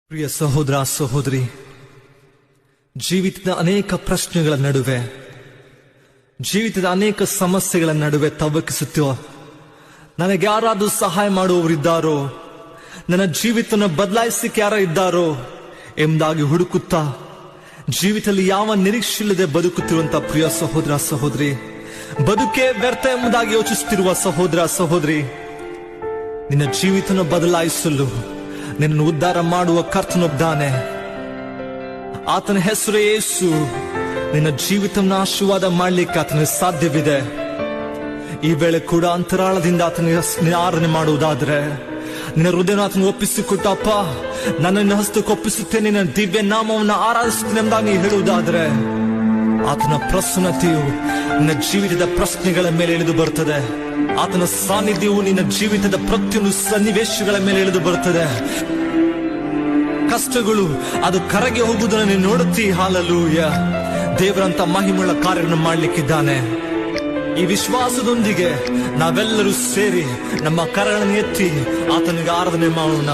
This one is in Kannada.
ಪ್ರಿಯ ಸಹೋದರ ಸಹೋದರಿ, ಜೀವಿತದ ಅನೇಕ ಪ್ರಶ್ನೆಗಳ ನಡುವೆ, ಜೀವಿತದ ಅನೇಕ ಸಮಸ್ಯೆಗಳ ನಡುವೆ ತವಕಿಸುತ್ತೋ, ನನಗೆ ಯಾರಾದರೂ ಸಹಾಯ ಮಾಡುವವರಿದ್ದಾರೋ, ನನ್ನ ಜೀವಿತವನ್ನು ಬದಲಾಯಿಸಲಿಕ್ಕೆ ಯಾರ ಇದ್ದಾರೋ ಎಂಬುದಾಗಿ ಹುಡುಕುತ್ತಾ ಜೀವಿತದಲ್ಲಿ ಯಾವ ನಿರೀಕ್ಷೆ ಇಲ್ಲದೆ ಬದುಕುತ್ತಿರುವಂತಹ ಪ್ರಿಯ ಸಹೋದರ ಸಹೋದರಿ, ಬದುಕೇ ವ್ಯರ್ಥ ಎಂಬುದಾಗಿ ಯೋಚಿಸುತ್ತಿರುವ ಸಹೋದರ ಸಹೋದರಿ, ನಿನ್ನ ಜೀವಿತವನ್ನು ಬದಲಾಯಿಸಲು ನಿನ್ನನ್ನು ಉದ್ಧಾರ ಮಾಡುವ ಕರ್ತನೊಬ್ಬನೇ. ಆತನ ಹೆಸರು ಯೇಸು. ನಿನ್ನ ಜೀವಿತವನ್ನು ಆಶೀರ್ವಾದ ಮಾಡಲಿಕ್ಕೆ ಆತನಿಗೆ ಸಾಧ್ಯವಿದೆ. ಈ ವೇಳೆ ಕೂಡ ಅಂತರಾಳದಿಂದ ಆತನಿಗೆ ಆರಾಧನೆ ಮಾಡುವುದಾದ್ರೆ, ನಿನ್ನ ಹೃದಯನ ಆತನ ಒಪ್ಪಿಸಿಕೊಟ್ಟಪ್ಪ, ನನ್ನನ್ನು ಹಸ್ತಕ್ಕೆ ಒಪ್ಪಿಸುತ್ತೇನೆ, ನಿನ್ನ ದಿವ್ಯ ನಾಮವನ್ನು ಆರಾಧಿಸುತ್ತೇನೆ ಎಂಬುದಾಗಿ ನೀನು ಹೇಳುವುದಾದ್ರೆ, ಆತನ ಪ್ರಸನ್ನತೆಯು ನಿನ್ನ ಜೀವಿತದ ಪ್ರಶ್ನೆಗಳ ಮೇಲೆ ಇಳಿದು ಬರುತ್ತದೆ. ಆತನ ಸಾನ್ನಿಧ್ಯವು ನಿನ್ನ ಜೀವಿತದ ಪ್ರತಿಯೊಂದು ಸನ್ನಿವೇಶಗಳ ಮೇಲೆ ಇಳಿದು ಬರುತ್ತದೆ. ಕಷ್ಟಗಳು ಅದು ಕರಗಿ ಹೋಗುವುದನ್ನು ನೀನು ನೋಡುತ್ತೀ. ಹಾಲೆಲೂಯ. ದೇವರಂತ ಮಹಿಮೆಯುಳ್ಳ ಕಾರ್ಯವನ್ನು ಮಾಡಲಿಕ್ಕಿದ್ದಾನೆ. ಈ ವಿಶ್ವಾಸದೊಂದಿಗೆ ನಾವೆಲ್ಲರೂ ಸೇರಿ ನಮ್ಮ ಕರಗಳನ್ನು ಎತ್ತಿ ಆತನಿಗೆ ಆರಾಧನೆ ಮಾಡೋಣ.